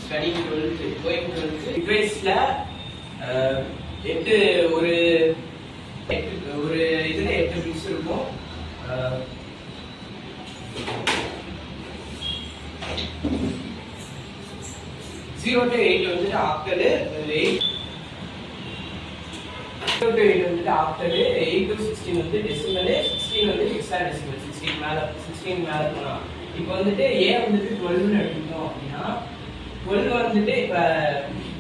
studying 12th, going 12th. Device-ல 8 ஒரு இதுல 8 bits இருக்கும். 0 to 8 வந்துட்டு ஆக்டல், 0 to 8 வந்துட்டு ஆக்டல், 8 to 16 வந்து டெசிமல், 16 வந்து ஹெக்ஸாடெசிமல். 16 மேல போனா இப்போ வந்துட்டு A வந்துட்டு 12 ன்னு எடுத்துட்டோம் அப்படின்னா 12 வந்துட்டு இப்ப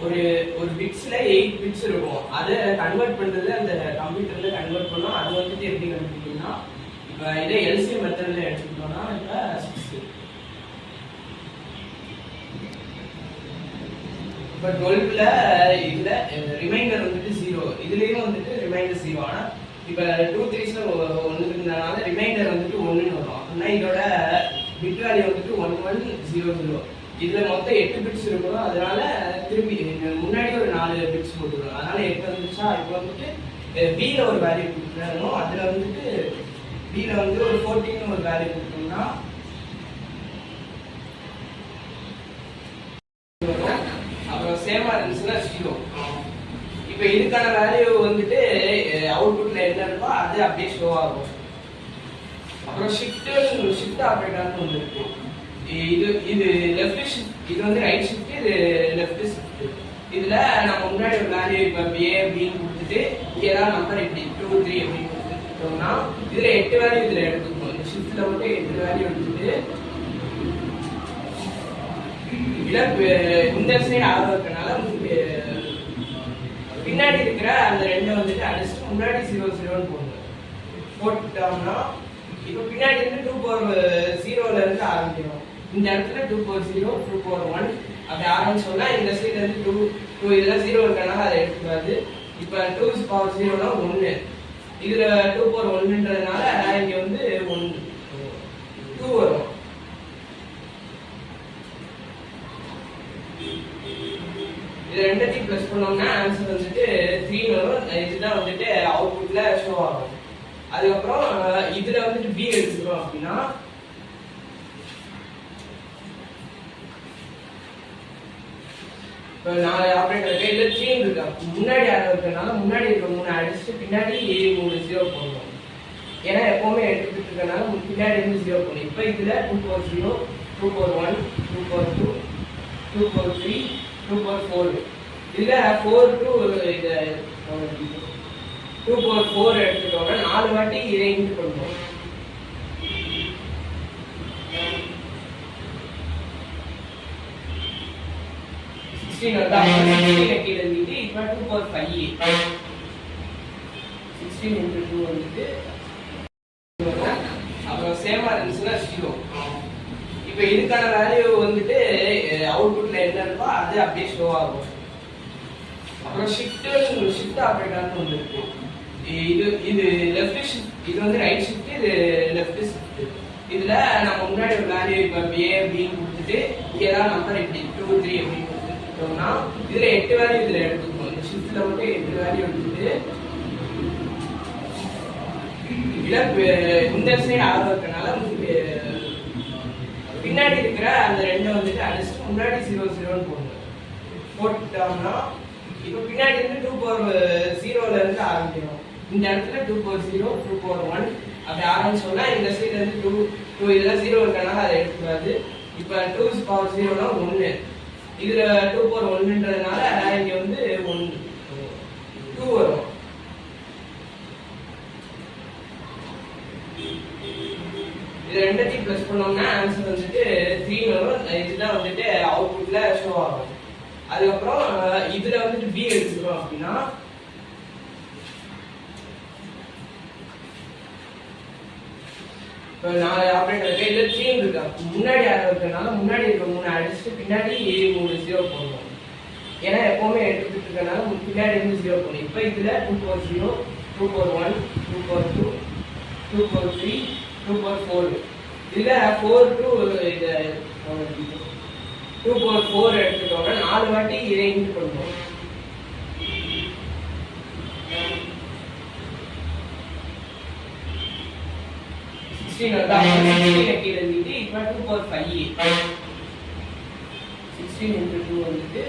ஒரு பிட்ஸ்ல 8 பிட்ஸ் இருக்கும். அதை கன்வெர்ட் பண்றது அந்த கம்ப்யூட்டர்ல கன்வெர்ட் பண்ணோம். அது வந்துட்டு எப்படி கண்டுபிடிக்கணும்னா இப்ப இதே எல்சிஎம் மெத்தட்ல எடுத்துக்கிட்டோம்னா இப்ப 6 இப்ப 12ல இதுல ரிமைண்டர் வந்துட்டு 0, இதுலயும் வந்துட்டு ரிமைண்டர் 0. ஆனா இப்ப 2 3ஸ்ல 1 இருந்தனால ரிமைண்டர் வந்துட்டு 1 ன்னு வரும். அப்படின்னா இதோட பிட் வேல்யூ வந்துட்டு 1100. இதுல மொத்தம் 8 பிட்ஸ் இருக்கும். அதனால திருப்பி முன்னாடி ஒரு 4 பிட்ஸ் போட்டுருவோம். அதனால 8 வந்துச்சா. இப்போ வந்துட்டு B ல ஒரு வேல்யூ கொடுக்கணும். அதுல வந்துட்டு B ல வந்து ஒரு 14 ஒரு வேல்யூ கொடுத்தோம்னா அப்புறம் சேமா இருந்துச்சுன்னா 0. இப்போ இதுக்கான வேல்யூ வந்துட்டு அவுட்புட்ல என்ன இருக்கோ அது அப்படியே ஷோ ஆகும். அப்புறம் ஷிஃப்ட் ஆபரேட்டர்னு ஒன்று இருக்கு. இது லெஃப்ட் ஷிஃப்ட், இது வந்து ரைட் ஷிஃப்ட், இது லெஃப்ட் ஷிஃப்ட். இதுல நம்ம முன்னாடி ஒரு வேல்யூ இப்ப A அப்படின்னு கொடுத்துட்டு ஏதாவது நம்பர் இப்படி 2 3 அப்படின்னு கொடுத்துட்டோம்னா இதுல 8 வேல்யூ இதுல எடுத்துக்கணும். இந்த ஷிஃப்ட்ல மட்டும் 8 வேல்யூ எடுத்துட்டு இந்த சைடு ஆக இருக்கனால பின்னாடி இருக்கிற அந்த 2 வந்துட்டு அடிச்சுட்டு முன்னாடி 0 0ன்னு போட்டோம்னா இப்போ பின்னாடி இருந்து 2 power 0ல இருந்து ஆரம்பிக்கிறோம். இந்த இடத்துல 2 power 0 2 power 1 அப்படி ஆரம்பிச்சோம்னா இந்த சைடுல இருந்து 2 இதெல்லாம் 0 இருக்கனால அதை எடுத்துக்காது. இப்போ 2 power 0னா 1, இதுல 2 power 1ன்றதுனால இங்க வந்து 2 வரும். இது ரெண்டையும் பிளஸ் பண்ணோம்னா ஆன்சர் வந்துட்டு 3 வரும். இதுதான் வந்துட்டு அவுட்புட்ல ஷோ ஆகும். அதுக்கப்புறம் இதுல வந்துட்டு B எடுத்துக்கிறோம் அப்படின்னா இப்போ 4 ஆப்ரேட்டர் இருக்கு. இதுல 3 இருக்கா, முன்னாடி யாரும் இருக்கனால முன்னாடி இருக்க 3 அடிச்சுட்டு பின்னாடி 3 0 போடணும். ஏன்னா எப்பவுமே எடுத்துட்டு இருக்கனால பின்னாடி இருந்து 0 போடணும். இப்போ இதுல 2 power 0 2 power 1 2 power 2 2 power 3 2 power 4 இதுல 4 to இது 2 power 4 எடுத்துட்டோம்னா 4 வாட்டி இதை இன்ட் பண்ணுவோம். கீழே எழுதிட்டு இப்போ 2 power 5 16 into 2 வந்துட்டு அப்புறம் சேமா இருந்துச்சுன்னா 0. இப்போ இதுக்கான வேல்யூ வந்துட்டு அவுட்புட்ல என்ன இருக்கோ அது அப்படியே ஷோ ஆகும். அப்புறம் ஷிஃப்ட் ஆபரேட்டர்னு ஒன்று இருக்கு. இது லெஃப்ட் ஷிஃப்ட், இது வந்து ரைட் ஷிஃப்ட், இது லெஃப்ட் ஷிஃப்ட். இதுல நம்ம முன்னாடி ஒரு வேல்யூ இப்ப A அப்படின்னு கொடுத்துட்டு ஏதாவது நம்பர் இப்படி 2 3 அப்படின்னு கொடுத்துட்டோம்னா இதுல 8 வேல்யூ இதுல எடுத்துக்கணும். இந்த ஷிஃப்ட்ல மட்டும் 8 வேல்யூ எடுத்துட்டு இந்த சைடு ஆக இருக்கனால பின்னாடி இருக்கிற அந்த 2 வந்துட்டு அடிச்சுட்டு முன்னாடி 0 0ன்னு போட்டோம்னா இப்போ பின்னாடி இருந்து 2 power 0ல இருந்து ஆரம்பிக்கிறோம். இந்த இடத்துல 2 power 0 2 power 1 அப்படி ஆரம்பிச்சோம்னா இந்த சைடுல இருந்து 2 இதெல்லாம் 0 இருக்கனால அதை எடுத்துக்காது. இப்போ 2 power 0னா 1, இதுல 2 power 1ன்றதுனால இங்க வந்து 2 வரும். இது ரெண்டையும் பிளஸ் பண்ணோம்னா ஆன்சர் வந்துட்டு 3 வரும். இதுதான் வந்துட்டு அவுட்புட்ல ஷோ ஆகும். அதுக்கப்புறம் இதுல வந்துட்டு B எடுத்துக்கிறோம் அப்படின்னா இப்போ 4 ஆப்ரேட்டர் இருக்கு. இதுல 3 இருக்கா, முன்னாடி யாரும் இருக்கனால முன்னாடி இருக்க 3 அடிச்சுட்டு பின்னாடி 3 0 போடணும். ஏன்னா எப்பவுமே எடுத்துட்டு இருக்கனால பின்னாடி இருந்து 0 போடணும். இப்போ இதுல 2 power 0 2 power 1 2 power 2 2 power 3 2 power 4 இதுல 4 to இது 2 power 4 எடுத்துட்டோம்னா 4 வாட்டி இதை இன்ட் பண்ணுவோம். கீழே எழுதிட்டு இப்போ 2 power 5 16 into 2 வந்துட்டு